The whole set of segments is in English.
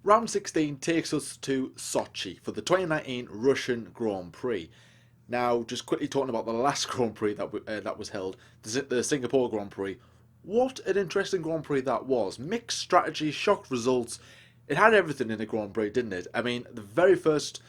Round 16 takes us to Sochi for the 2019 Russian Grand Prix. Now, just quickly talking about the last Grand Prix that was held, the Singapore Grand Prix. What an interesting Grand Prix that was. Mixed strategy, shocked results. It had everything in the Grand Prix, didn't it? I mean, the very first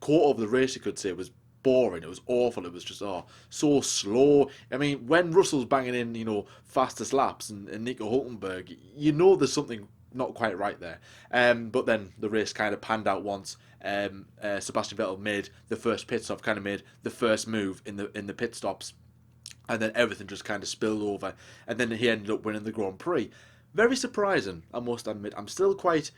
quarter of the race, you could say, was boring. It was awful. It was just so slow. I mean, when Russell's banging in, fastest laps and Nico Hulkenberg, you know there's something not quite right there. But then the race kind of panned out once. Sebastian Vettel made the first pit stop, kind of made the first move in the pit stops, and then everything just kind of spilled over, and then he ended up winning the Grand Prix. Very surprising, I must admit. I'm still quite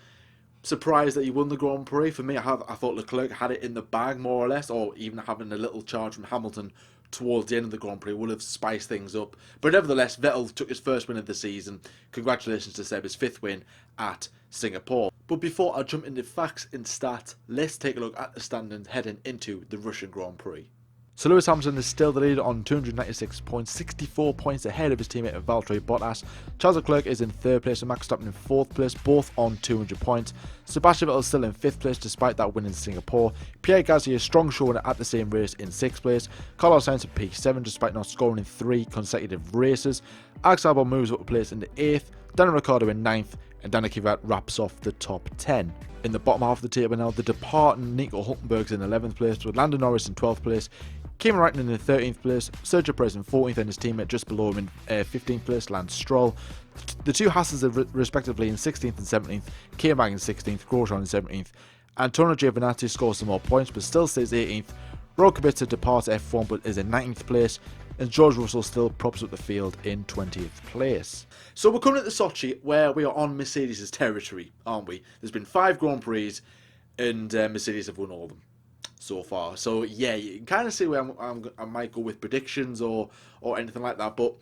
surprised that he won the Grand Prix. For me, I thought Leclerc had it in the bag more or less, or even having a little charge from Hamilton towards the end of the Grand Prix would have spiced things up. But nevertheless, Vettel took his first win of the season. Congratulations to Seb, his fifth win at Singapore. But before I jump into facts and stats, let's take a look at the standings heading into the Russian Grand Prix. So Lewis Hamilton is still the leader on 296 points, 64 points ahead of his teammate Valtteri Bottas. Charles Leclerc is in third place and Max Verstappen in fourth place, both on 200 points. Sebastian Vettel is still in fifth place despite that win in Singapore. Pierre Gasly is strong showing at the same race in sixth place. Carlos Sainz in P7 despite not scoring in 3 consecutive races. Alex Albon moves up a place into 8th, Daniel Ricciardo in 9th, and Daniel Kvyat wraps off the top 10. In the bottom half of the table now, the departing Nico Hulkenberg in 11th place, with Lando Norris in 12th place, Kimi Raikkonen in 13th place, Sergio Perez in 14th, and his teammate just below him in 15th place, Lance Stroll. The two Hasses are respectively in 16th and 17th, K-Mag in 16th, Grosjean in 17th. Antonio Giovinazzi scores some more points but still stays 18th. Roman Kubica departs F1 but is in 19th place, and George Russell still props up the field in 20th place. So we're coming to Sochi, where we are on Mercedes' territory, aren't we? There's been 5 Grand Prix, and Mercedes have won all of them so far. So yeah, you can kind of see where I might go with predictions or anything like that. But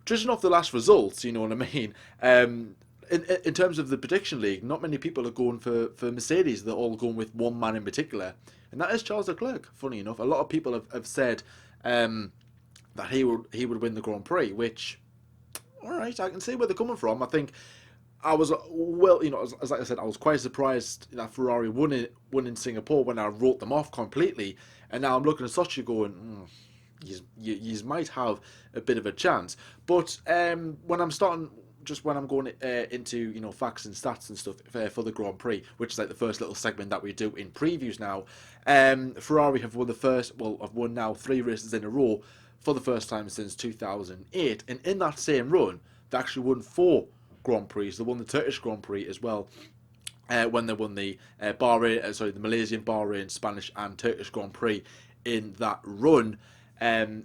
judging off the last results, you know what I mean. In terms of the prediction league, not many people are going for Mercedes. They're all going with one man in particular, and that is Charles Leclerc. Funny enough, a lot of people have said that he would win the Grand Prix, which, all right, I can see where they're coming from. I think I was, as like I said, I was quite surprised that Ferrari won in Singapore when I wrote them off completely, and now I'm looking at Sochi going, you might have a bit of a chance. But when I'm going into facts and stats and stuff for the Grand Prix, which is like the first little segment that we do in previews now, Ferrari have won now 3 races in a row for the first time since 2008, and in that same run, they actually won 4 Grand Prix. They won the Turkish Grand Prix as well, when they won the the Malaysian, Bahrain, Spanish, and Turkish Grand Prix in that run.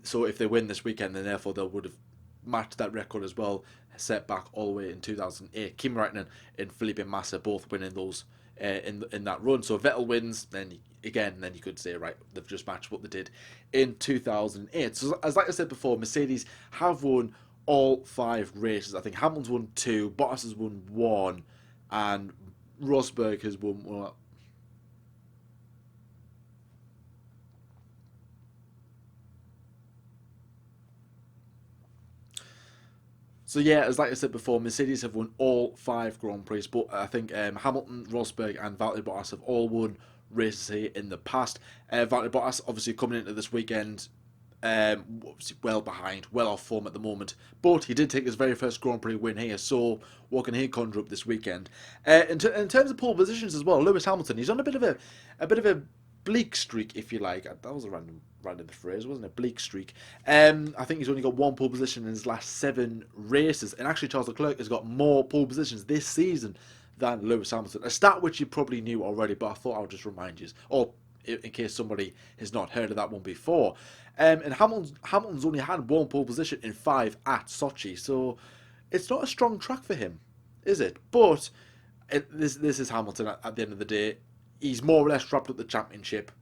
So if they win this weekend, then therefore they would have matched that record as well, set back all the way in 2008. Kimi Raikkonen and Felipe Massa both winning those in that run. So if Vettel wins, then you could say, right, they've just matched what they did in 2008. So as like I said before, Mercedes have won all 5 races. I think Hamilton's won 2, Bottas has won 1, and Rosberg has won 1. So yeah, as like I said before, Mercedes have won all 5 Grand Prix, but I think Hamilton, Rosberg, and Valtteri Bottas have all won races here in the past. Valtteri Bottas obviously coming into this weekend well behind, well off form at the moment, but he did take his very first Grand Prix win here, so what can he conjure up this weekend? In terms of pole positions as well, Lewis Hamilton, he's on a bit of a bleak streak, if you like. That was a random phrase, wasn't it? Bleak streak. I think he's only got 1 pole position in his last 7 races, and actually Charles Leclerc has got more pole positions this season than Lewis Hamilton. A stat which you probably knew already, but I thought I would just remind you, or in case somebody has not heard of that one before. And Hamilton's only had 1 pole position in 5 at Sochi, so it's not a strong track for him, is it? But this is Hamilton at the end of the day. He's more or less wrapped up the championship.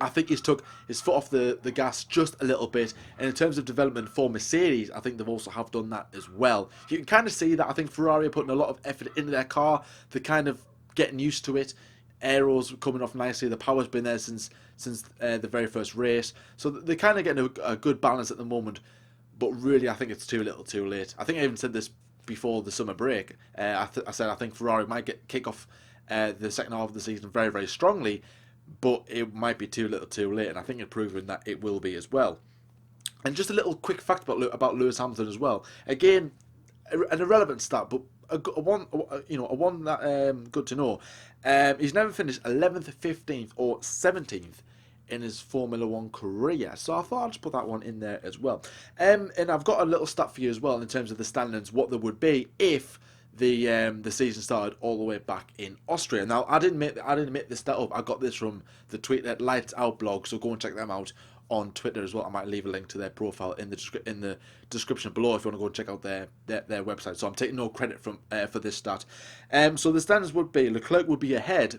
I think he's took his foot off the gas just a little bit. And in terms of development for Mercedes, I think they've also have done that as well. You can kind of see that. I think Ferrari are putting a lot of effort into their car. They're kind of getting used to it. Aero's coming off nicely. The power's been there since the very first race. So they're kind of getting a good balance at the moment. But really, I think it's too little too late. I think I even said this before the summer break. I said I think Ferrari might kick off the second half of the season very, very strongly, but it might be too little too late, and I think it's proven that it will be as well. And just a little quick fact about Lewis Hamilton as well. Again, an irrelevant stat, but a one, a one that good to know. He's never finished 11th, 15th, or 17th in his Formula One career. So I thought I'd just put that one in there as well. And I've got a little stat for you as well in terms of the standings, what there would be if the season started all the way back in Austria. Now I didn't make this stat up. I got this from the tweet that Lights Out blog. So go and check them out on Twitter as well. I might leave a link to their profile in the description below if you want to go and check out their website. So I'm taking no credit for this stat. So the standings would be Leclerc would be ahead,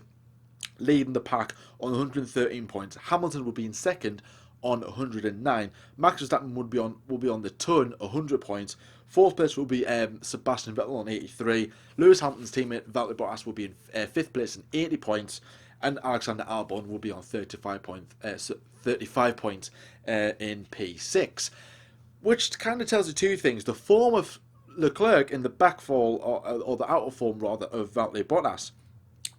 leading the pack on 113 points. Hamilton would be in second on 109. Max Verstappen would be on the ton, 100 points. Fourth place will be Sebastian Vettel on 83. Lewis Hamilton's teammate Valtteri Bottas will be in fifth place on 80 points. And Alexander Albon will be on 35 points in P6. Which kind of tells you two things. The form of Leclerc in the backfall, or the out of form rather, of Valtteri Bottas.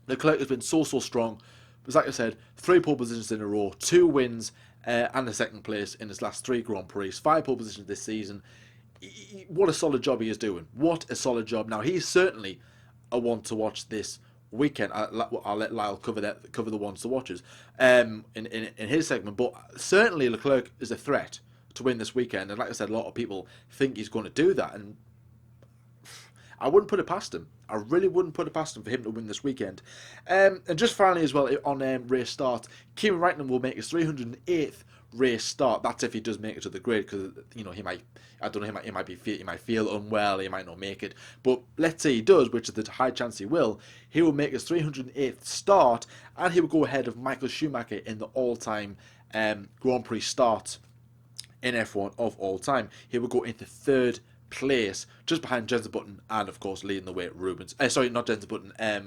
Leclerc has been so strong. But like I said, 3 pole positions in a row, 2 wins, and a second place in his last 3 Grand Prix. 5 pole positions this season. What a solid job he is doing. What a solid job. Now, he's certainly a one to watch this weekend. I'll let Lyle cover the ones to watches in his segment. But certainly Leclerc is a threat to win this weekend. And like I said, a lot of people think he's going to do that. And I wouldn't put it past him. I really wouldn't put it past him for him to win this weekend. And just finally as well, on race start, Kimi Räikkönen will make his 308th race start. That's if he does make it to the grid, because he might feel unwell, he might not make it. But let's say he does, which is the high chance he will. He will make his 308th start, and he will go ahead of Michael Schumacher in the all-time Grand Prix start in F1 of all time. He will go into third place, just behind Jenson Button, and of course leading the way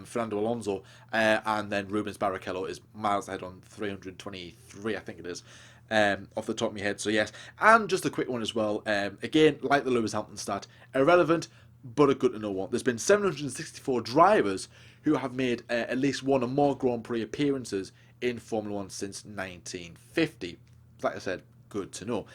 Fernando Alonso, and then Rubens Barrichello is miles ahead on 323, I think it is, off the top of my head. So yes, and just a quick one as well, again, like the Lewis Hamilton stat, irrelevant, but a good to know one. There's been 764 drivers who have made at least one or more Grand Prix appearances in Formula 1 since 1950. Like I said, good to know.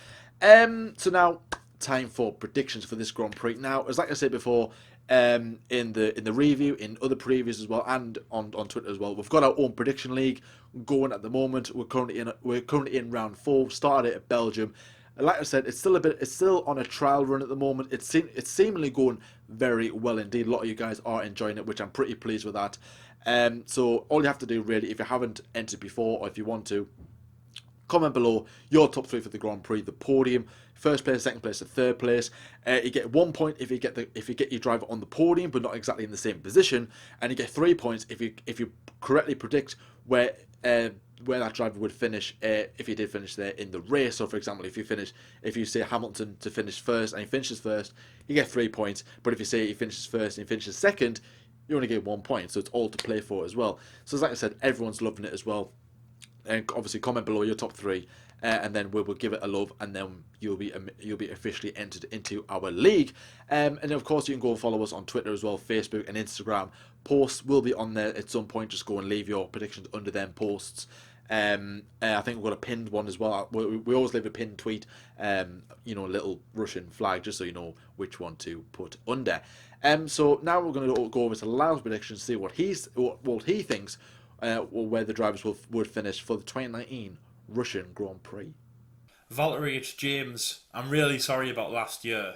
So now, time for predictions for this Grand Prix. Now, as like I said before, in the review, in other previews as well, and on Twitter as well, we've got our own prediction league going at the moment. We're currently in round 4. Started at Belgium. Like I said, it's still on a trial run at the moment. It's seemingly going very well indeed. A lot of you guys are enjoying it, which I'm pretty pleased with that. So all you have to do really, if you haven't entered before, or if you want to, comment below your top 3 for the Grand Prix, the podium, first place, second place, and third place. You get 1 point if you get your driver on the podium, but not exactly in the same position, and you get 3 points if you correctly predict where that driver would finish if he did finish there in the race. So, for example, if you say Hamilton to finish first and he finishes first, you get 3 points. But if you say he finishes first and he finishes second, you only get 1 point. So it's all to play for as well. So, as like I said, everyone's loving it as well. And obviously comment below your top 3, and then we will give it a love, and then you'll be officially entered into our league. And of course you can go and follow us on Twitter as well, Facebook and Instagram. Posts will be on there at some point. Just go and leave your predictions under them posts. I think we've got a pinned one as well. We always leave a pinned tweet, a little Russian flag, just so you know which one to put under. So now we're going to go over to Lyle's predictions, see what he thinks. Where the drivers would finish for the 2019 Russian Grand Prix. Valtteri, it's James. I'm really sorry about last year.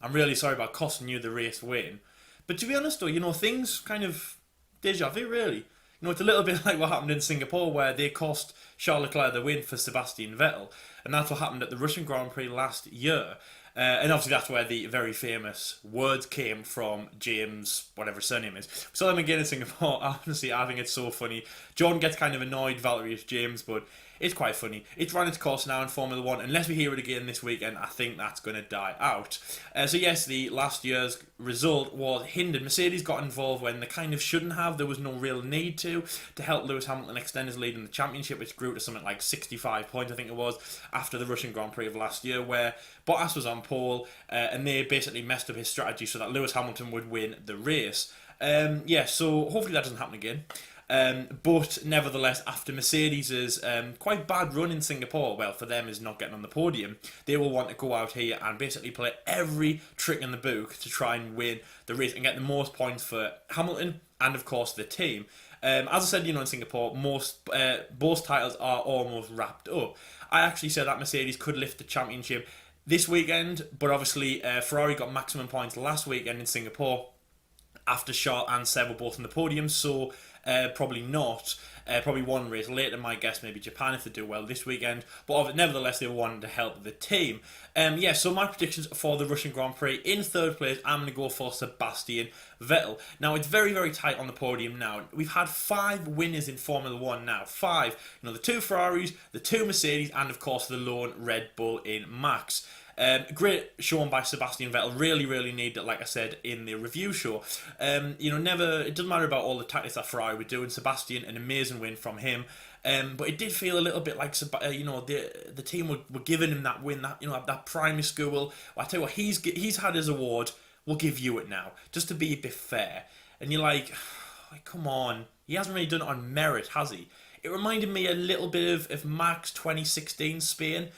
I'm really sorry about costing you the race win. But to be honest though, things kind of deja vu really. It's a little bit like what happened in Singapore, where they cost Charles Leclerc the win for Sebastian Vettel. And that's what happened at the Russian Grand Prix last year. And obviously that's where the very famous words came from James, whatever his surname is. We saw them again in Singapore. Honestly, I think it's so funny. John gets kind of annoyed, Valtteri is James, but It's quite funny. It's run its course now in Formula One. Unless we hear it again this weekend, I think that's going to die out. So yes, the last year's result was hindered. Mercedes got involved when they kind of shouldn't have. There was no real need to help Lewis Hamilton extend his lead in the championship, which grew to something like 65 points, I think it was, after the Russian Grand Prix of last year, where Bottas was on pole, and they basically messed up his strategy so that Lewis Hamilton would win the race. So hopefully that doesn't happen again. But nevertheless, after Mercedes' quite bad run in Singapore, well, for them is not getting on the podium, they will want to go out here and basically play every trick in the book to try and win the race and get the most points for Hamilton and, of course, the team. As I said, in Singapore, both titles are almost wrapped up. I actually said that Mercedes could lift the championship this weekend, but obviously Ferrari got maximum points last weekend in Singapore after Charles and Seb were both on the podium, so probably not. Probably one race later, my guess, maybe Japan if they do well this weekend. But nevertheless, they wanted to help the team. So my predictions for the Russian Grand Prix. In third place, I'm going to go for Sebastian Vettel. Now, it's very, very tight on the podium now. We've had 5 winners in Formula 1 now. 5. The 2 Ferraris, the 2 Mercedes, and of course the lone Red Bull in Max. Great shown by Sebastian Vettel. Really, really needed it, like I said in the review show. It doesn't matter about all the tactics that Ferrari were doing. Sebastian, an amazing win from him. But it did feel a little bit like the team were giving him that win, that primary school. I tell you what, he's had his award. We'll give you it now, just to be a bit fair. And you're like, come on, he hasn't really done it on merit, has he? It reminded me a little bit of Max 2016 Spain.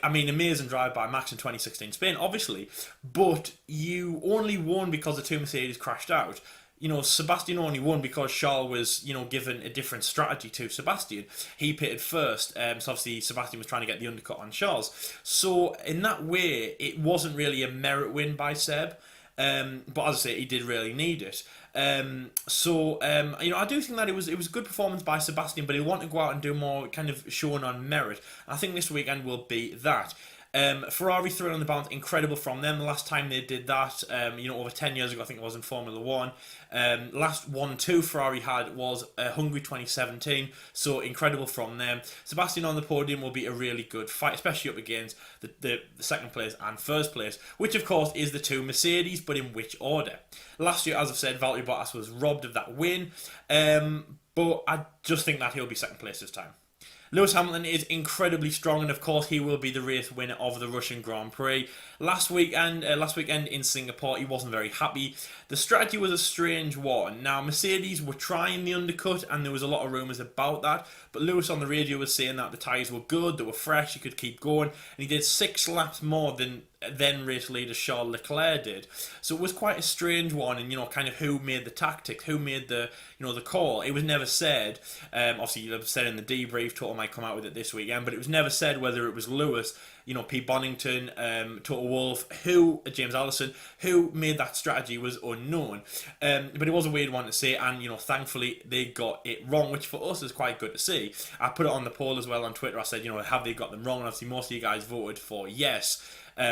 Amazing drive by Max in 2016 Spain, obviously. But you only won because the 2 Mercedes crashed out. Sebastian only won because Charles was, given a different strategy to Sebastian. He pitted first, so obviously Sebastian was trying to get the undercut on Charles. So in that way, it wasn't really a merit win by Seb. But as I say, he did really need it. I do think that it was a good performance by Sebastian, but he wanted to go out and do more kind of showing on merit. I think this weekend will be that. Ferrari threw it on the balance, incredible from them. The last time they did that, over 10 years ago, I think it was in Formula 1. Last 1-2 Ferrari had was Hungary 2017, so incredible from them. Sebastian on the podium will be a really good fight, especially up against the second place and first place, which of course is the 2 Mercedes, but in which order? Last year, as I've said, Valtteri Bottas was robbed of that win, but I just think that he'll be second place this time. Lewis Hamilton is incredibly strong, and of course he will be the race winner of the Russian Grand Prix. Last weekend in Singapore, he wasn't very happy. The strategy was a strange one. Now, Mercedes were trying the undercut, and there was a lot of rumours about that, but Lewis on the radio was saying that the tyres were good, they were fresh, he could keep going, and he did 6 laps more than then race leader Charles Leclerc did. So it was quite a strange one, and kind of who made the tactics, who made the call. It was never said. Obviously, you said in the debrief, Total might come out with it this weekend, but it was never said whether it was Lewis, Pete Bonington, Total Wolff, James Allison, who made that strategy was unknown. But it was a weird one to say, and thankfully they got it wrong, which for us is quite good to see. I put it on the poll as well on Twitter. I said, have they got them wrong? And obviously most of you guys voted for yes.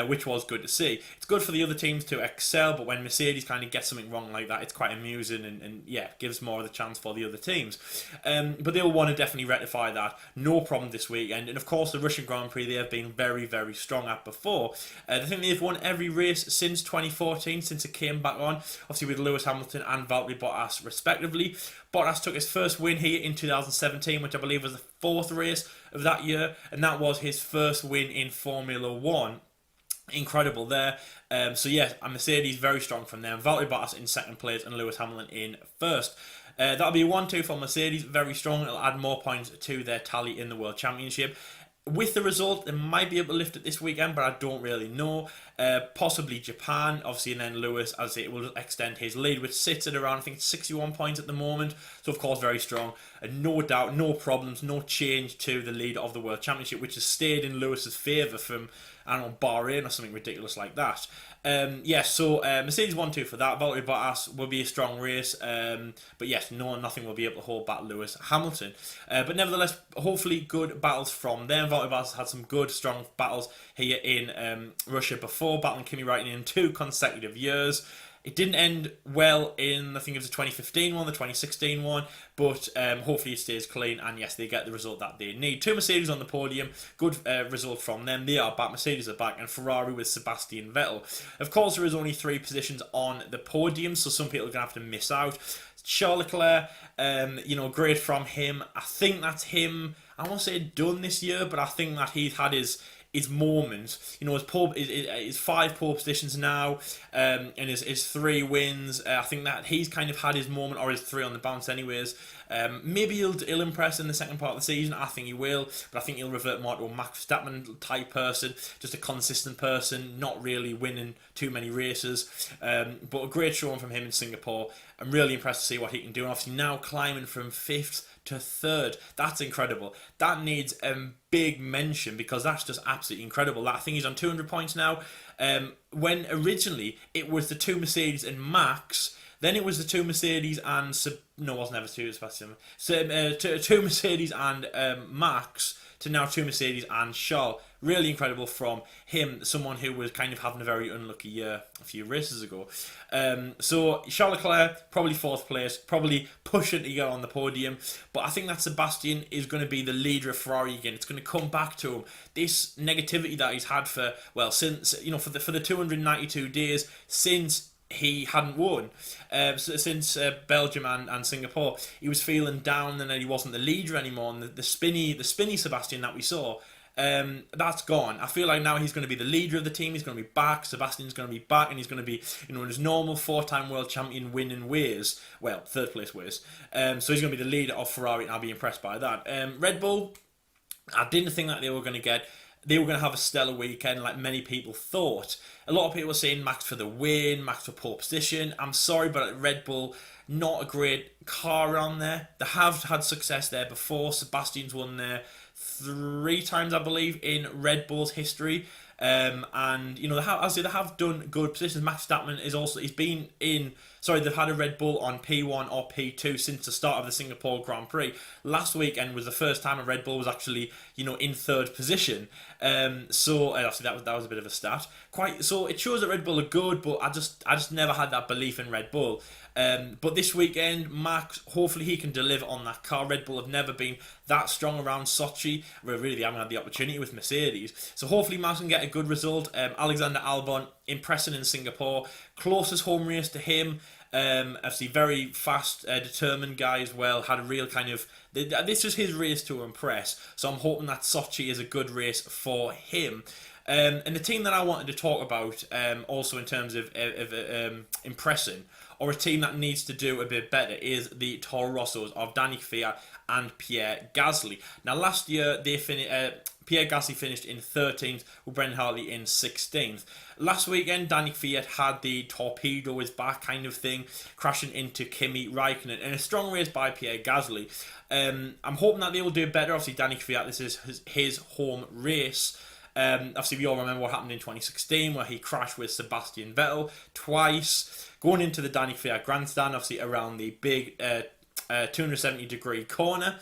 Which was good to see. It's good for the other teams to excel, but when Mercedes kind of gets something wrong like that, it's quite amusing and gives more of the chance for the other teams. But they'll want to definitely rectify that. No problem this weekend. And of course, the Russian Grand Prix they have been very, very strong at before. I think they've won every race since 2014, since it came back on, obviously with Lewis Hamilton and Valtteri Bottas respectively. Bottas took his first win here in 2017, which I believe was the 4th race of that year, and that was his first win in Formula 1. Incredible there. Mercedes very strong from them. Valtteri Bottas in second place and Lewis Hamilton in first. That'll be 1-2 for Mercedes. Very strong. It'll add more points to their tally in the World Championship. With the result, they might be able to lift it this weekend, but I don't really know. Possibly Japan, obviously, and then Lewis, as it will extend his lead, which sits at around, I think, 61 points at the moment. So, of course, very strong. And no doubt, no problems, no change to the lead of the World Championship, which has stayed in Lewis's favour from, Bahrain or something ridiculous like that. Mercedes 1-2 for that. Valtteri Bottas will be a strong race. But yes, nothing will be able to hold back Lewis Hamilton. But nevertheless, hopefully good battles from them. Valtteri Bottas had some good, strong battles here in Russia before, battling Kimi Raikkonen in 2 consecutive years. It didn't end well in, I think it was the 2015 one, the 2016 one, but hopefully it stays clean, and yes, they get the result that they need. Two Mercedes on the podium, good result from them. They are back, Mercedes are back, and Ferrari with Sebastian Vettel. Of course, there is only 3 positions on the podium, so some people are going to have to miss out. Charles Leclerc, great from him. I think that's him, I won't say done this year, but I think that he's had his moment. His 5 pole positions now, and his 3 wins. I think that he's kind of had his moment, or his 3 on the bounce anyways. Maybe he'll impress in the second part of the season. I think he will, but I think he'll revert more to a Max Verstappen type person, just a consistent person, not really winning too many races. But a great showing from him in Singapore. I'm really impressed to see what he can do. And obviously now climbing from 5th to 3rd. That's incredible. That needs a big mention, because that's just absolutely incredible. I think he's on 200 points now. When originally it was the 2 Mercedes and Max, then it was the 2 Mercedes and no, it wasn't ever 2 Sebastian. So 2 Mercedes and Max to now 2 Mercedes and Charles. Really incredible from him, someone who was kind of having a very unlucky year a few races ago. So Charles Leclerc, probably 4th place, probably pushing to get on the podium. But I think that Sebastian is going to be the leader of Ferrari again. It's going to come back to him. This negativity that he's had for, well, since, for the 292 days since he hadn't won, since Belgium and Singapore, he was feeling down, and that he wasn't the leader anymore. And the spinny Sebastian that we saw, that's gone. I feel like now he's going to be the leader of the team. He's going to be back. Sebastian's going to be back, and he's going to be, in his normal 4-time world champion winning ways. Well, 3rd place ways. So he's going to be the leader of Ferrari, and I'll be impressed by that. Red Bull, I didn't think that they were going to have a stellar weekend like many people thought. A lot of people were saying Max for the win, Max for pole position. I'm sorry, but Red Bull, not a great car on there. They have had success there before. Sebastian's won there 3 times, I believe, in Red Bull's history. And they have done good positions. Max Verstappen they've had a Red Bull on P1 or P2 since the start of the Singapore Grand Prix. Last weekend was the first time a Red Bull was actually, in 3rd position. Obviously that was a bit of a stat. So it shows that Red Bull are good, but I just never had that belief in Red Bull. But this weekend, Max, hopefully he can deliver on that car. Red Bull have never been that strong around Sochi, where really they haven't had the opportunity with Mercedes. So hopefully Max can get a good result. Alexander Albon impressing in Singapore, closest home race to him. Obviously very fast, determined guy as well. Had a real kind of, this was his race to impress. So I'm hoping that Sochi is a good race for him. And the team that I wanted to talk about, also in terms of impressing, or a team that needs to do a bit better, is the Toro Rossos of Danny Kvyat and Pierre Gasly. Now last year Pierre Gasly finished in 13th with Brendan Hartley in 16th. Last weekend, Danny Kvyat had the torpedo his back kind of thing, crashing into Kimi Raikkonen in a strong race by Pierre Gasly. I'm hoping that they will do better. Obviously, Danny Kvyat, this is his home race. Obviously, we all remember what happened in 2016, where he crashed with Sebastian Vettel twice, going into the Danny Kvyat grandstand, obviously around the big 270-degree corner.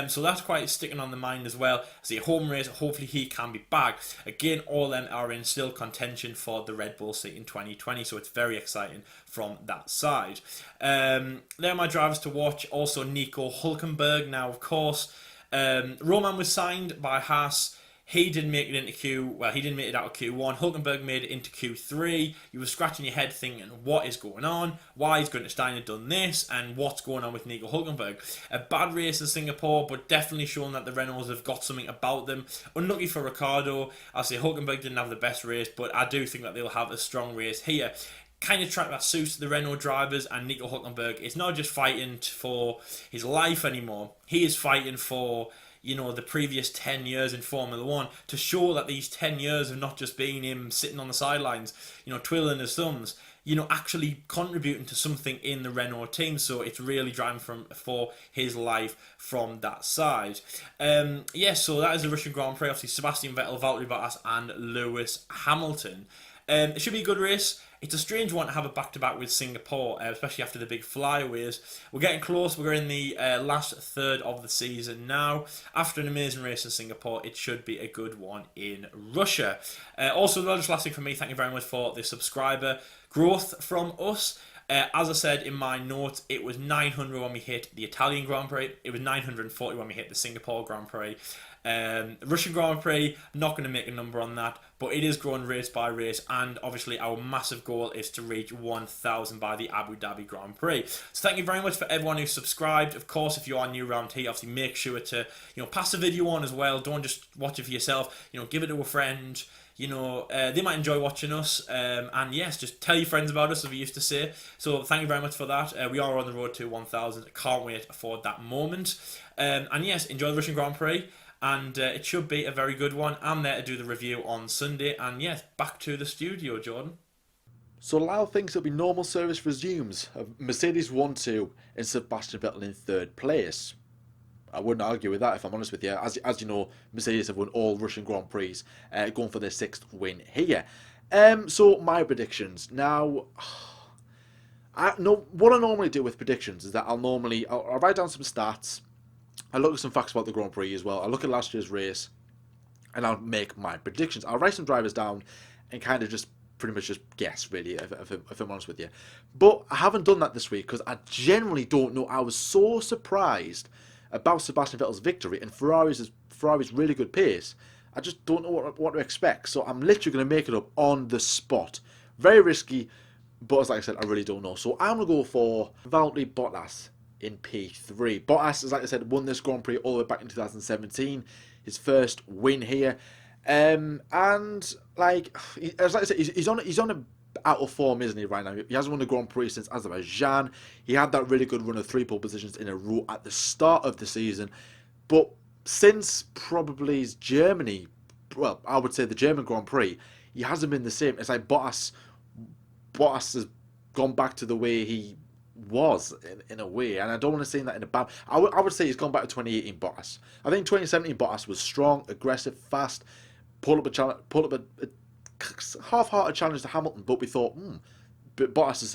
So that's quite sticking on the mind as well. As a home race, hopefully he can be back. Again, all them are in still contention for the Red Bull seat in 2020, so it's very exciting from that side. There are my drivers to watch. Also, Nico Hülkenberg. Now, of course, Roman was signed by Haas. He didn't make it into he didn't make it out of Q1. Hülkenberg made it into Q3. You were scratching your head thinking, what is going on? Why has Günther Steiner done this? And what's going on with Nico Hülkenberg? A bad race in Singapore, but definitely showing that the Renaults have got something about them. Unlucky for Ricciardo. I'll say Hülkenberg didn't have the best race, but I do think that they'll have a strong race here. Kind of track that suits the Renault drivers, and Nico Hülkenberg is not just fighting for his life anymore. He is fighting for the previous 10 years in Formula 1, to show that these 10 years have not just been him sitting on the sidelines, twiddling his thumbs, actually contributing to something in the Renault team. So it's really driving for his life from that side. So that is the Russian Grand Prix. Obviously, Sebastian Vettel, Valtteri Bottas and Lewis Hamilton. It should be a good race. It's a strange one to have a back-to-back with Singapore, especially after the big flyaways. We're getting close. We're in the last third of the season now. After an amazing race in Singapore, it should be a good one in Russia. Also, just last thing from me, thank you very much for the subscriber growth from us. As I said in my notes, it was 900 when we hit the Italian Grand Prix. It was 940 when we hit the Singapore Grand Prix. Russian Grand Prix, not going to make a number on that, but it is growing race by race, and obviously our massive goal is to reach 1,000 by the Abu Dhabi Grand Prix. So thank you very much for everyone who subscribed. Of course, if you are new around here, obviously make sure to pass the video on as well. Don't just watch it for yourself. Give it to a friend. They might enjoy watching us, and yes, just tell your friends about us, as we used to say. So thank you very much for that. We are on the road to 1,000. Can't wait for that moment. And yes, enjoy the Russian Grand Prix, and it should be a very good one. I'm there to do the review on Sunday, and yes, back to the studio, Jordan. So Lau thinks it'll be normal service resumes. Mercedes 1-2 and Sebastian Vettel in third place. I wouldn't argue with that, if I'm honest with you. As you know, Mercedes have won all Russian Grand Prix, going for their 6th win here. So my predictions. Now, what I normally do with predictions is that I'll write down some stats. I look at some facts about the Grand Prix as well. I look at last year's race, and I'll make my predictions. I'll write some drivers down and kind of just pretty much just guess, really, if I'm honest with you. But I haven't done that this week because I generally don't know. I was so surprised about Sebastian Vettel's victory and Ferrari's really good pace. I just don't know what to expect. So I'm literally going to make it up on the spot. Very risky, but as I said, I really don't know. So I'm going to go for Valtteri Bottas in P3. Bottas, as I said, won this Grand Prix all the way back in 2017. His first win here. And like I said, he's on a out of form, isn't he, right now? He hasn't won the Grand Prix since Azerbaijan. He had that really good run of 3 pole positions in a row at the start of the season. But since probably Germany, well, I would say the German Grand Prix, he hasn't been the same. It's like Bottas has gone back to the way he was in a way, and I don't want to say that in a bad. I would say he's gone back to 2018 Bottas. I think 2017 Bottas was strong, aggressive, fast, pull up a half-hearted challenge to Hamilton, but we thought, but Bottas is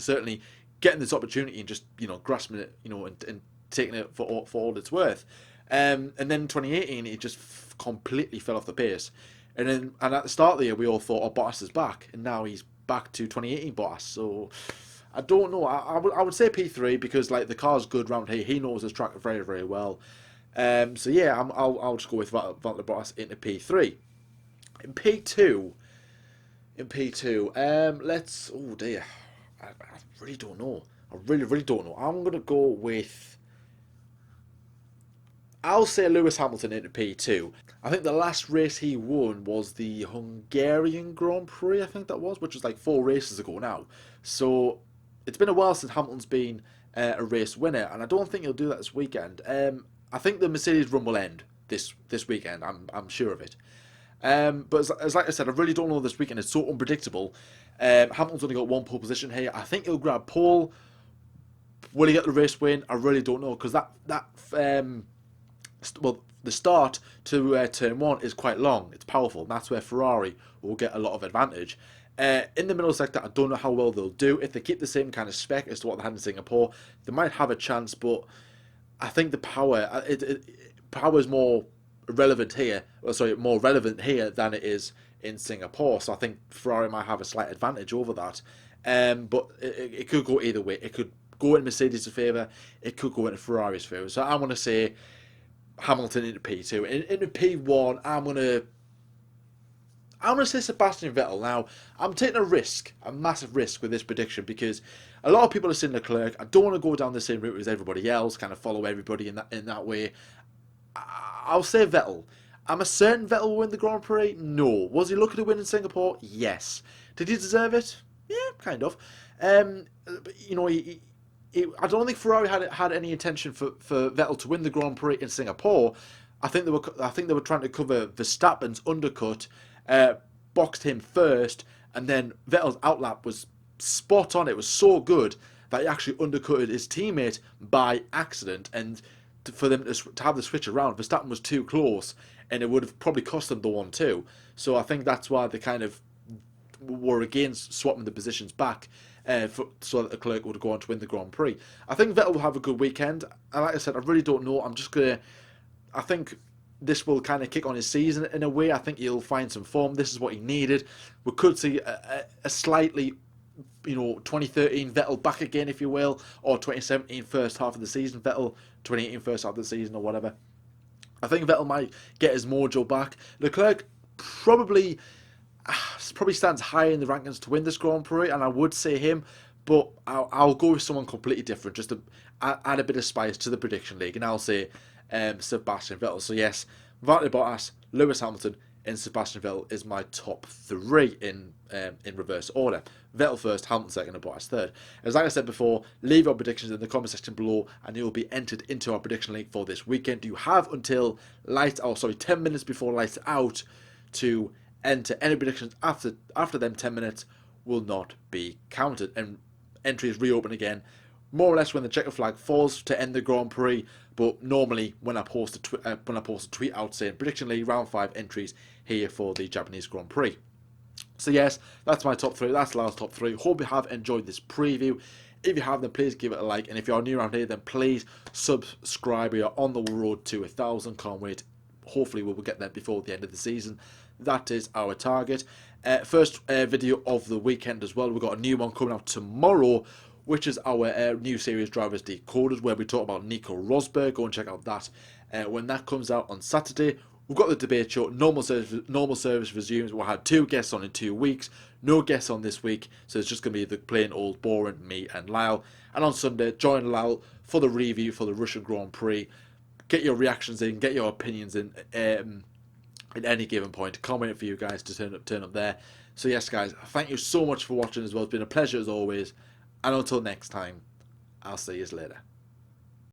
certainly getting this opportunity and just grasping it, and taking it for all it's worth. And then 2018, he just completely fell off the pace. And at the start of the year, we all thought, oh, Bottas is back, and now he's back to 2018 Bottas. So I don't know. I would say P3 because like the car's good round here. He knows his track very, very well. So yeah, I'll just go with Valtteri Bottas into P3. In P2, let's. Oh dear, I really don't know. I really don't know. I'm gonna go with. I'll say Lewis Hamilton into P2. I think the last race he won was the Hungarian Grand Prix. I think that was, which was like 4 races ago now. So it's been a while since Hamilton's been a race winner, and I don't think he'll do that this weekend. I think the Mercedes run will end this weekend. I'm sure of it. But as like I said, I really don't know this weekend. It's so unpredictable. Hamilton's only got 1 pole position here. I think he'll grab pole. Will he get the race win? I really don't know because the start to turn 1 is quite long. It's powerful. And that's where Ferrari will get a lot of advantage. In the middle sector, I don't know how well they'll do. If they keep the same kind of spec as to what they had in Singapore, they might have a chance. But I think the power is more relevant here. More relevant here than it is in Singapore. So I think Ferrari might have a slight advantage over that. But it could go either way. It could go in Mercedes' favour. It could go in Ferrari's favour. So I'm going to say Hamilton into P2. Into P1, I'm going to say Sebastian Vettel. Now, I'm taking a massive risk with this prediction because a lot of people are saying Leclerc. I don't want to go down the same route as everybody else, kind of follow everybody in that way. I'll say Vettel. Am I certain Vettel will win the Grand Prix? No. Was he lucky to win in Singapore? Yes. Did he deserve it? Yeah, kind of. I don't think Ferrari had any intention for Vettel to win the Grand Prix in Singapore. I think they were trying to cover Verstappen's undercut, boxed him first, and then Vettel's outlap was spot on. It was so good that he actually undercutted his teammate by accident, and for them to have the switch around, Verstappen was too close, and it would have probably cost them the 1-2. So I think that's why they kind of were again swapping the positions back so that Leclerc would go on to win the Grand Prix. I think Vettel will have a good weekend. And like I said, I really don't know. I think this will kind of kick on his season in a way. I think he'll find some form. This is what he needed. We could see a slightly, 2013 Vettel back again, if you will, or 2017 first half of the season Vettel, 2018 first half of the season, or whatever. I think Vettel might get his mojo back. Leclerc probably stands higher in the rankings to win this Grand Prix, and I would say him, but I'll go with someone completely different, just to add a bit of spice to the prediction league, and I'll say Sebastian Vettel. So yes, Valtteri Bottas, Lewis Hamilton, and Sebastian Vettel is my top three in reverse order. Vettel first, Hamilton second, and Bottas third. As like I said before, leave your predictions in the comment section below, and you will be entered into our prediction league for this weekend. You have until 10 minutes before lights out to enter. Any predictions after them 10 minutes will not be counted, and entries reopen again more or less when the checker flag falls to end the Grand Prix. But normally when I post a tweet out saying prediction league round 5 entries here for the Japanese Grand Prix. So yes, that's my top 3. That's Lyle's top 3. Hope you have enjoyed this preview. If you have, then please give it a like, and if you're new around here, then please subscribe. We are on the road to 1,000. Can't wait. Hopefully we will get there before the end of the season. That is our target. First video of the weekend as well. We've got a new one coming out tomorrow, which is our new series Drivers Decoded, where we talk about Nico Rosberg. Go and check out that when that comes out on Saturday. We've got the debate show. Normal service resumes. We'll have 2 guests on in 2 weeks. No guests on this week, so it's just going to be the plain old boring me and Lyle. And on Sunday, join Lyle for the review for the Russian Grand Prix. Get your reactions in, get your opinions in at any given point. Can't wait for you guys to turn up there. So yes, guys, thank you so much for watching as well. It's been a pleasure as always. And until next time, I'll see you later.